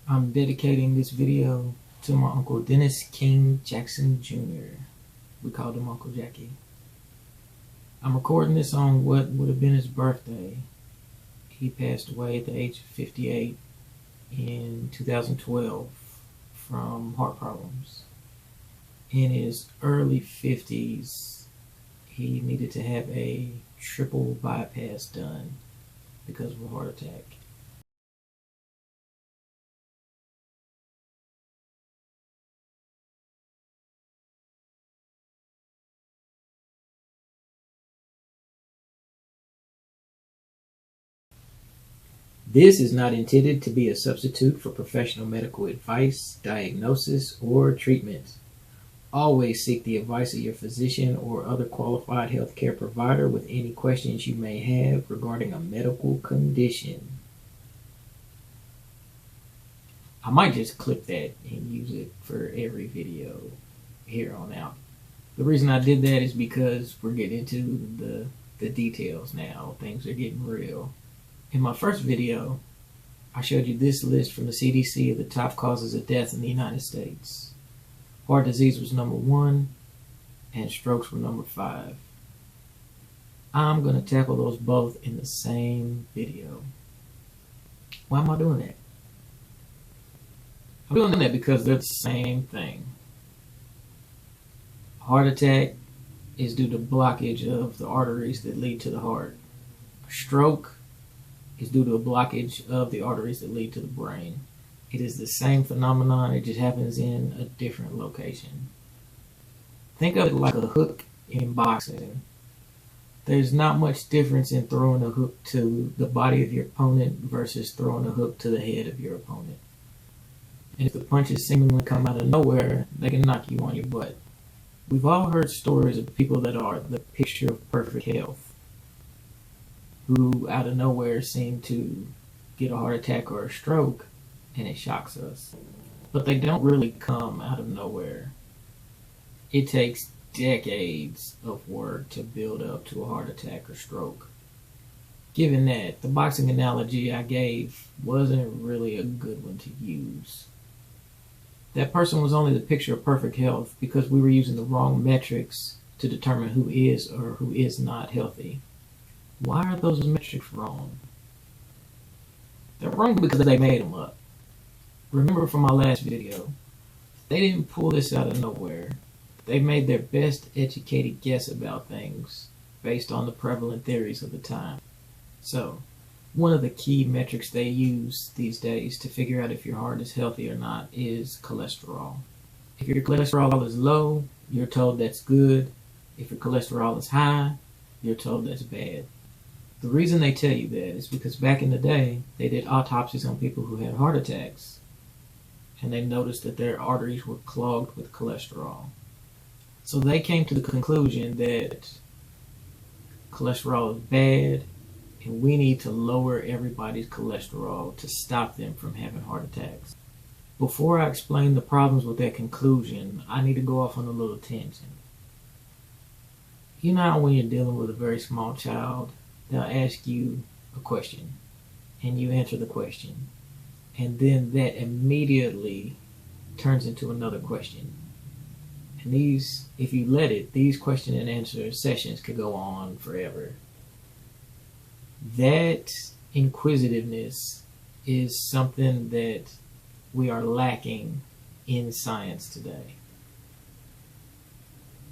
I'm dedicating this video to my Uncle Dennis King Jackson Jr. We called him Uncle Jackie. I'm recording this on what would have been his birthday. He passed away at the age of 58 in 2012 from heart problems. In his early 50s, he needed to have a triple bypass done because of a heart attack. This is not intended to be a substitute for professional medical advice, diagnosis, or treatment. Always seek the advice of your physician or other qualified healthcare provider with any questions you may have regarding a medical condition. I might just clip that and use it for every video here on out. The reason I did that is because we're getting into the details now. Things are getting real. In my first video, I showed you this list from the CDC of the top causes of death in the United States. Heart disease was number 1, and strokes were number 5. I'm going to tackle those both in the same video. Why am I doing that? I'm doing that because they're the same thing. Heart attack is due to blockage of the arteries that lead to the heart. A stroke is due to a blockage of the arteries that lead to the brain. It is the same phenomenon, it just happens in a different location. Think of it like a hook in boxing. There's not much difference in throwing a hook to the body of your opponent versus throwing a hook to the head of your opponent. And if the punches seemingly come out of nowhere, they can knock you on your butt. We've all heard stories of people that are the picture of perfect health, who out of nowhere seem to get a heart attack or a stroke, and it shocks us. But they don't really come out of nowhere. It takes decades of work to build up to a heart attack or stroke. Given that, the boxing analogy I gave wasn't really a good one to use. That person was only the picture of perfect health because we were using the wrong metrics to determine who is or who is not healthy. Why are those metrics wrong? They're wrong because they made them up. Remember from my last video, they didn't pull this out of nowhere. They made their best educated guess about things based on the prevalent theories of the time. So, one of the key metrics they use these days to figure out if your heart is healthy or not is cholesterol. If your cholesterol is low, you're told that's good. If your cholesterol is high, you're told that's bad. The reason they tell you that is because back in the day, they did autopsies on people who had heart attacks, and they noticed that their arteries were clogged with cholesterol. So they came to the conclusion that cholesterol is bad, and we need to lower everybody's cholesterol to stop them from having heart attacks. Before I explain the problems with that conclusion, I need to go off on a little tangent. You know how when you're dealing with a very small child, they'll ask you a question, and you answer the question, and then that immediately turns into another question. And these, if you let it, these question and answer sessions could go on forever. That inquisitiveness is something that we are lacking in science today.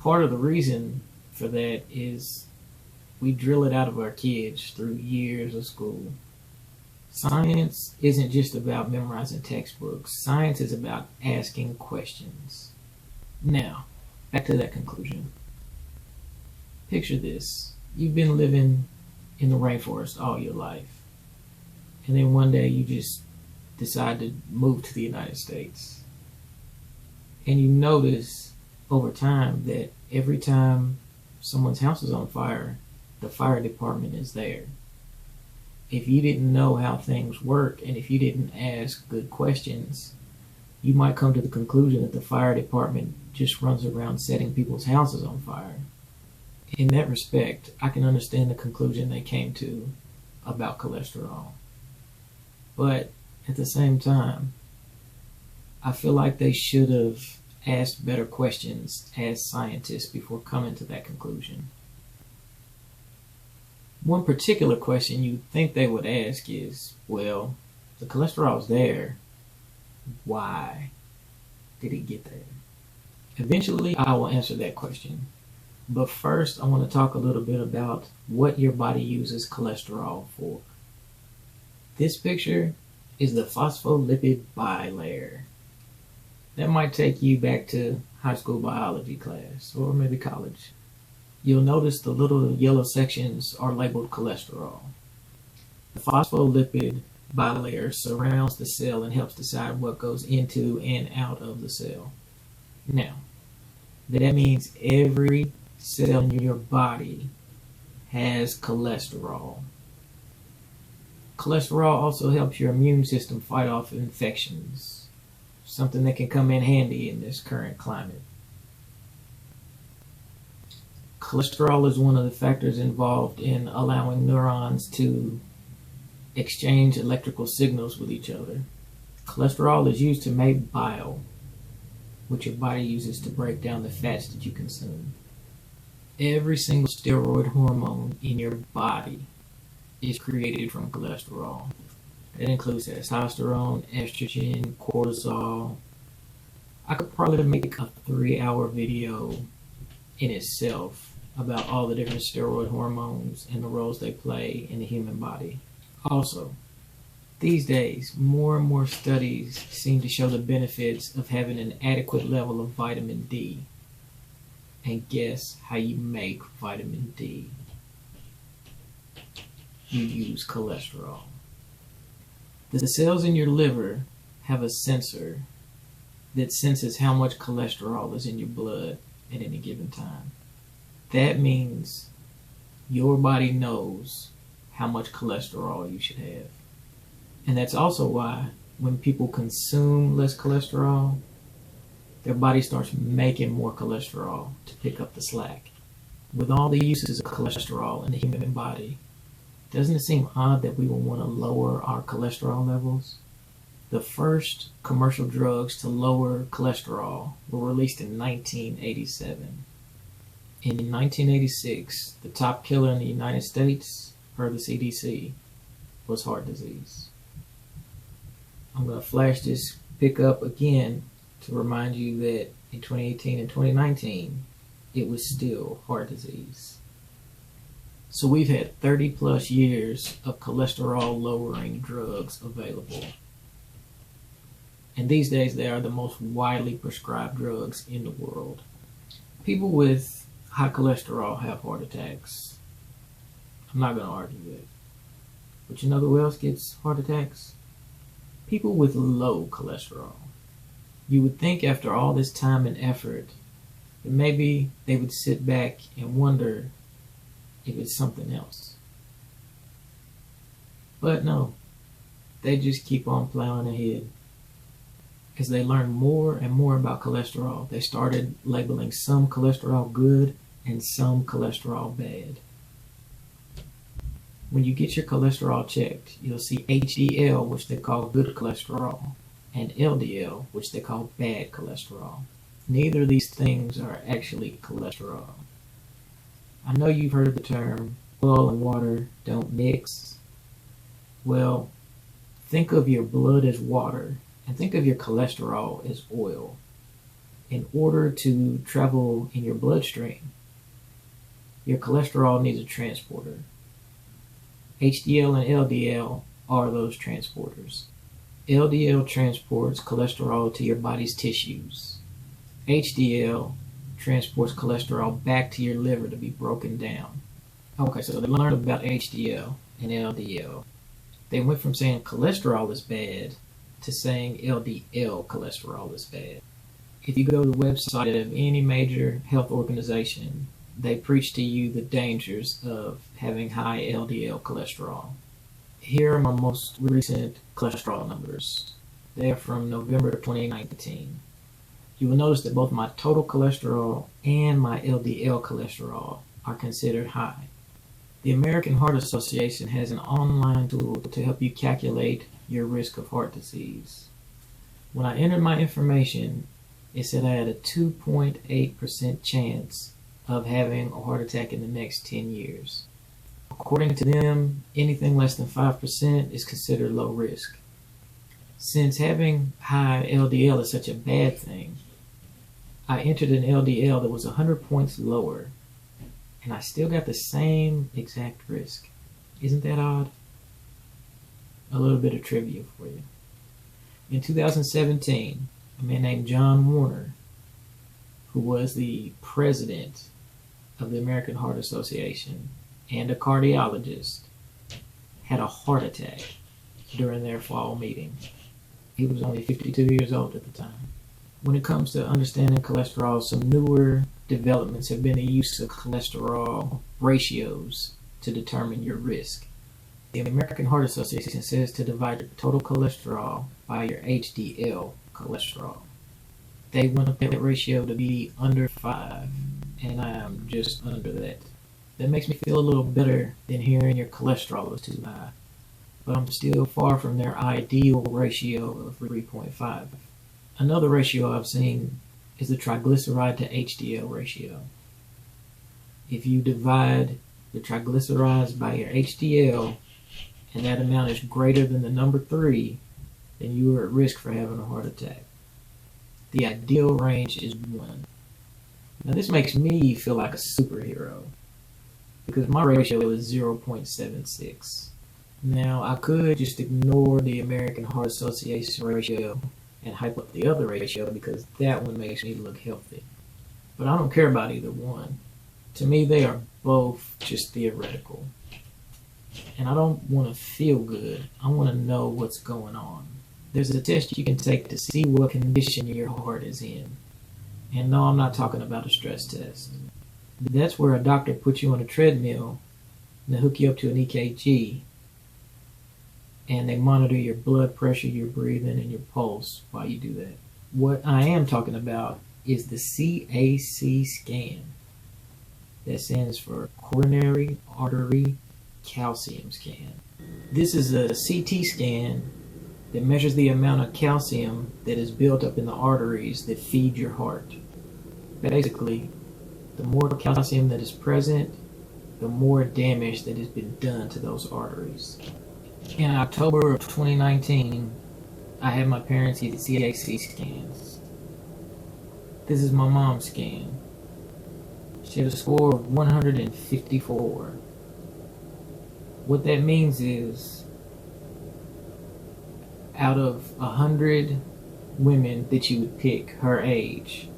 Part of the reason for that is we drill it out of our kids through years of school. Science isn't just about memorizing textbooks. Science is about asking questions. Now, back to that conclusion. Picture this. You've been living in the rainforest all your life. And then one day you just decide to move to the United States. And you notice over time that every time someone's house is on fire, the fire department is there. If you didn't know how things work and if you didn't ask good questions, you might come to the conclusion that the fire department just runs around setting people's houses on fire. In that respect, I can understand the conclusion they came to about cholesterol. But at the same time, I feel like they should have asked better questions as scientists before coming to that conclusion. One particular question you'd think they would ask is, well, the cholesterol's there. Why did it get there? Eventually, I will answer that question. But first, I want to talk a little bit about what your body uses cholesterol for. This picture is the phospholipid bilayer. That might take you back to high school biology class, or maybe college. You'll notice the little yellow sections are labeled cholesterol. The phospholipid bilayer surrounds the cell and helps decide what goes into and out of the cell. Now, that means every cell in your body has cholesterol. Cholesterol also helps your immune system fight off infections, something that can come in handy in this current climate. Cholesterol is one of the factors involved in allowing neurons to exchange electrical signals with each other. Cholesterol is used to make bile, which your body uses to break down the fats that you consume. Every single steroid hormone in your body is created from cholesterol. That includes testosterone, estrogen, cortisol. I could probably make a 3-hour video in itself about all the different steroid hormones and the roles they play in the human body. Also, these days, more and more studies seem to show the benefits of having an adequate level of vitamin D. And guess how you make vitamin D? You use cholesterol. The cells in your liver have a sensor that senses how much cholesterol is in your blood at any given time. That means your body knows how much cholesterol you should have. And that's also why when people consume less cholesterol, their body starts making more cholesterol to pick up the slack. With all the uses of cholesterol in the human body, doesn't it seem odd that we will want to lower our cholesterol levels? The first commercial drugs to lower cholesterol were released in 1987. In 1986, the top killer in the United States, per the CDC, was heart disease. I'm going to flash this pick up again to remind you that in 2018 and 2019, it was still heart disease. So we've had 30 plus years of cholesterol lowering drugs available. And these days they are the most widely prescribed drugs in the world. People with high cholesterol have heart attacks. I'm not going to argue that. But you know who else gets heart attacks? People with low cholesterol. You would think after all this time and effort that maybe they would sit back and wonder if it's something else. But no, they just keep on plowing ahead. As they learn more and more about cholesterol, they started labeling some cholesterol good and some cholesterol bad. When you get your cholesterol checked, you'll see HDL, which they call good cholesterol, and LDL, which they call bad cholesterol. Neither of these things are actually cholesterol. I know you've heard the term, oil and water don't mix. Well, think of your blood as water, and think of your cholesterol as oil. In order to travel in your bloodstream, your cholesterol needs a transporter. HDL and LDL are those transporters. LDL transports cholesterol to your body's tissues. HDL transports cholesterol back to your liver to be broken down. Okay, so they learned about HDL and LDL. They went from saying cholesterol is bad to saying LDL cholesterol is bad. If you go to the website of any major health organization, they preach to you the dangers of having high LDL cholesterol. Here are my most recent cholesterol numbers. They are from November 2019. You will notice that both my total cholesterol and my LDL cholesterol are considered high. The American Heart Association has an online tool to help you calculate your risk of heart disease. When I entered my information, it said I had a 2.8% chance of having a heart attack in the next 10 years. According to them, anything less than 5% is considered low risk. Since having high LDL is such a bad thing, I entered an LDL that was 100 points lower, and I still got the same exact risk. Isn't that odd? A little bit of trivia for you. In 2017, a man named John Warner, who was the president of the American Heart Association and a cardiologist, had a heart attack during their fall meeting. He was only 52 years old at the time. When it comes to understanding cholesterol, some newer developments have been the use of cholesterol ratios to determine your risk. The American Heart Association says to divide your total cholesterol by your HDL cholesterol. They want that ratio to be under 5, and I am just under that. That makes me feel a little better than hearing your cholesterol is too high, but I'm still far from their ideal ratio of 3.5. Another ratio I've seen is the triglyceride to HDL ratio. If you divide the triglycerides by your HDL, and that amount is greater than the number 3, then you are at risk for having a heart attack. The ideal range is 1. Now this makes me feel like a superhero, because my ratio is 0.76. Now I could just ignore the American Heart Association ratio and hype up the other ratio because that one makes me look healthy. But I don't care about either one. To me, they are both just theoretical. And I don't want to feel good. I want to know what's going on. There's a test you can take to see what condition your heart is in. And no, I'm not talking about a stress test. That's where a doctor puts you on a treadmill and they hook you up to an EKG and they monitor your blood pressure, your breathing, and your pulse while you do that. What I am talking about is the CCC Scan. That stands for Coronary Artery Calcium Scan. This is a CT scan that measures the amount of calcium that is built up in the arteries that feed your heart. Basically, the more calcium that is present, the more damage that has been done to those arteries. In October of 2019, I had my parents get CCC scans. This is my mom's scan. She had a score of 154. What that means is, out of 100 women that you would pick her age,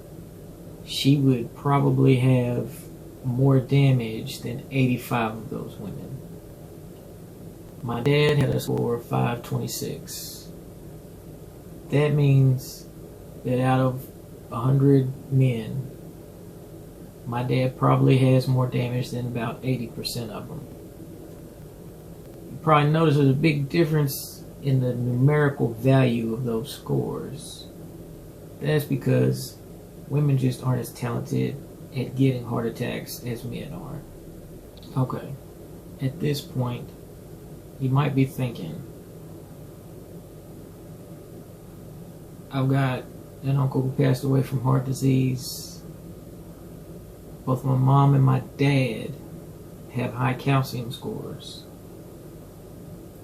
she would probably have more damage than 85 of those women. My dad had a score of 526. That means that out of 100 men, my dad probably has more damage than about 80% of them. You probably notice there's a big difference in the numerical value of those scores. That's because women just aren't as talented at getting heart attacks as men are. Okay, at this point, you might be thinking, I've got an uncle who passed away from heart disease. Both my mom and my dad have high calcium scores.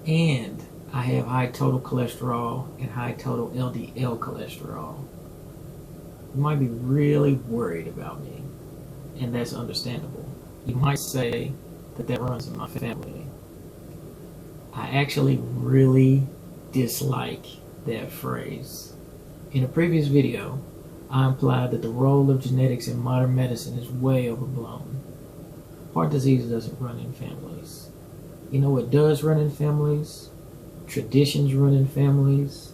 And I have high total cholesterol and high total LDL cholesterol. You might be really worried about me, and that's understandable. You might say that runs in my family. I actually really dislike that phrase. In a previous video, I implied that the role of genetics in modern medicine is way overblown. Heart disease doesn't run in families. You know what does run in families? Traditions run in families.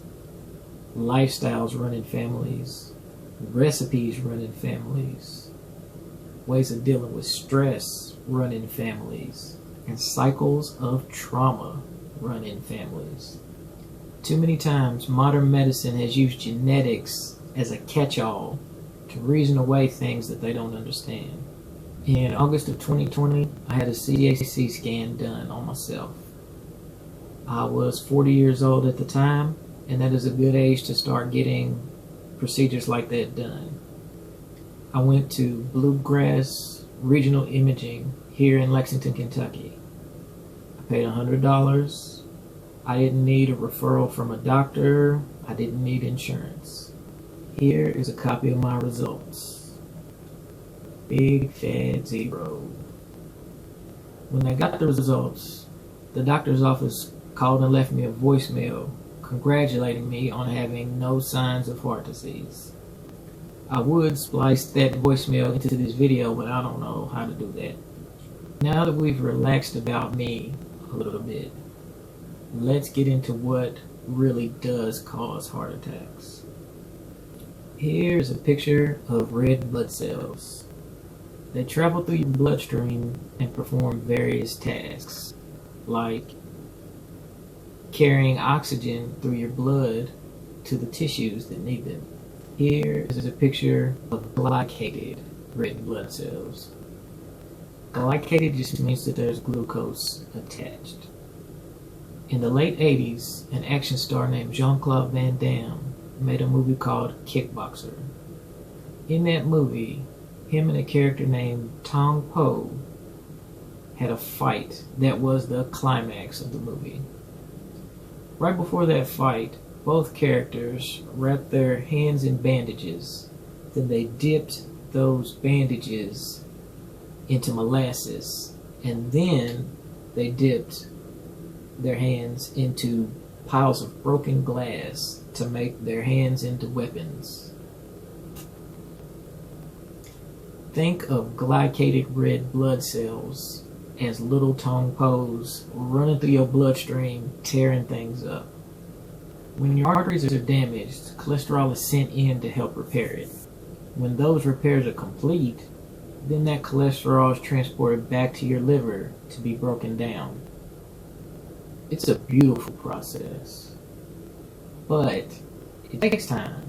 Lifestyles run in families. Recipes run in families. Ways of dealing with stress run in families. And cycles of trauma run in families. Too many times, modern medicine has used genetics as a catch-all to reason away things that they don't understand. In August of 2020, I had a CCC scan done on myself. I was 40 years old at the time, and that is a good age to start getting procedures like that done. I went to Bluegrass Regional Imaging here in Lexington, Kentucky. I paid $100. I didn't need a referral from a doctor. I didn't need insurance. Here is a copy of my results. Big fat 0. When I got the results, the doctor's office called and left me a voicemail congratulating me on having no signs of heart disease. I would splice that voicemail into this video, but I don't know how to do that. Now that we've relaxed about me a little bit, let's get into what really does cause heart attacks. Here's a picture of red blood cells. They travel through your bloodstream and perform various tasks, like carrying oxygen through your blood to the tissues that need them. Here is a picture of glycated red blood cells. Glycated just means that there's glucose attached. In the late 80s, an action star named Jean-Claude Van Damme made a movie called Kickboxer. In that movie, him and a character named Tong Po had a fight that was the climax of the movie. Right before that fight, both characters wrapped their hands in bandages. Then they dipped those bandages into molasses, and then they dipped their hands into piles of broken glass to make their hands into weapons. Think of glycated red blood cells as little Tong Po's running through your bloodstream, tearing things up. When your arteries are damaged, cholesterol is sent in to help repair it. When those repairs are complete, then that cholesterol is transported back to your liver to be broken down. It's a beautiful process, but it takes time.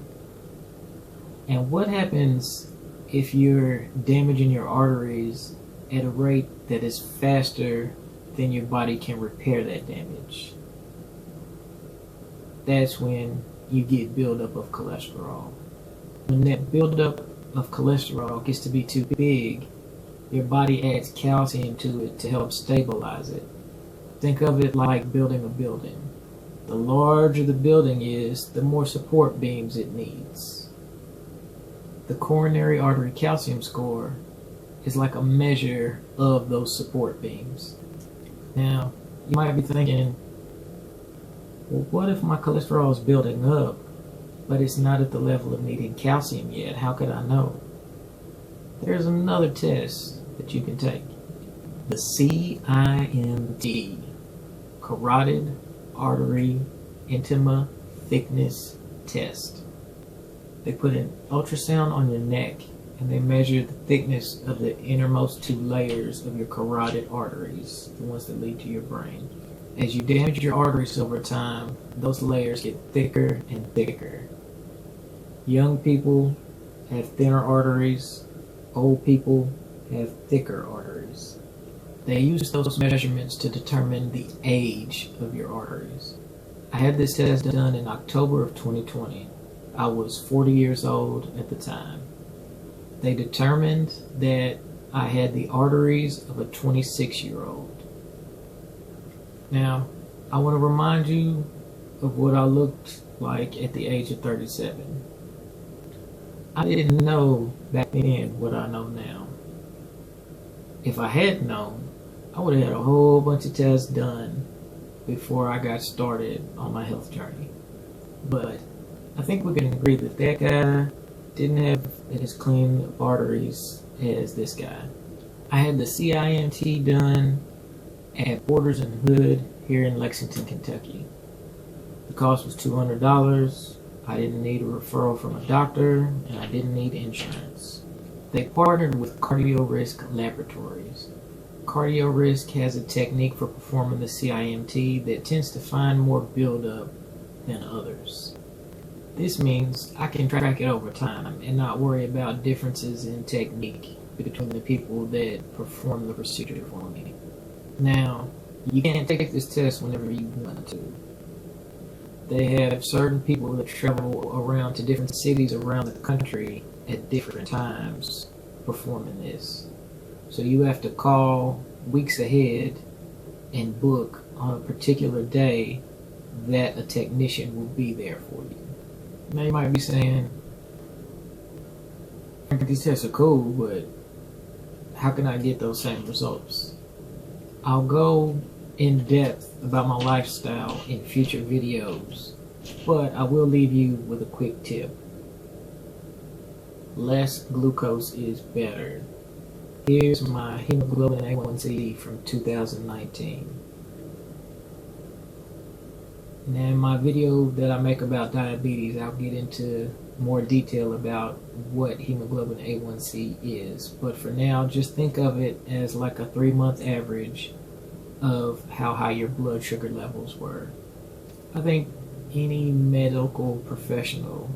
And what happens if you're damaging your arteries at a rate that is faster than your body can repair that damage? That's when you get buildup of cholesterol. When that buildup of cholesterol gets to be too big, your body adds calcium to it to help stabilize it. Think of it like building a building. The larger the building is, the more support beams it needs. The coronary artery calcium score is like a measure of those support beams. Now, you might be thinking, well, what if my cholesterol is building up, but it's not at the level of needing calcium yet? How could I know? There's another test that you can take. The CIMT, Carotid Artery Intima Thickness Test. They put an ultrasound on your neck and they measure the thickness of the innermost two layers of your carotid arteries, the ones that lead to your brain. As you damage your arteries over time, those layers get thicker and thicker. Young people have thinner arteries, old people have thicker arteries. They use those measurements to determine the age of your arteries. I had this test done in October of 2020. I was 40 years old at the time. They determined that I had the arteries of a 26-year-old. Now, I want to remind you of what I looked like at the age of 37. I didn't know back then what I know now. If I had known, I would have had a whole bunch of tests done before I got started on my health journey. But I think we can agree that that guy didn't have as clean of arteries as this guy. I had the CIMT done at Borders and Hood here in Lexington, Kentucky. The cost was $200. I didn't need a referral from a doctor, and I didn't need insurance. They partnered with CardioRisk Laboratories. CardioRisk has a technique for performing the CIMT that tends to find more buildup than others. This means I can track it over time and not worry about differences in technique between the people that perform the procedure for me. Now, you can't take this test whenever you want to. They have certain people that travel around to different cities around the country at different times performing this. So you have to call weeks ahead and book on a particular day that a technician will be there for you. Now you might be saying, these tests are cool, but how can I get those same results? I'll go in depth about my lifestyle in future videos, but I will leave you with a quick tip. Less glucose is better. Here's my hemoglobin A1C from 2019. Now in my video that I make about diabetes, I'll get into more detail about what hemoglobin A1C is. But for now, just think of it as like a 3-month average of how high your blood sugar levels were. I think any medical professional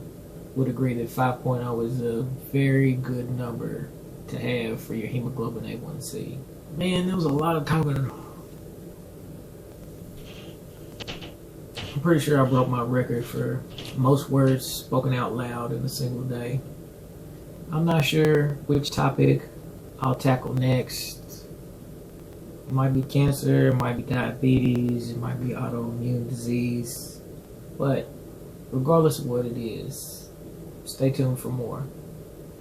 would agree that 5.0 is a very good number to have for your hemoglobin A1C. Man, there was a lot of talking. I'm pretty sure I broke my record for most words spoken out loud in a single day. I'm not sure which topic I'll tackle next. It might be cancer, it might be diabetes, it might be autoimmune disease. But regardless of what it is, stay tuned for more.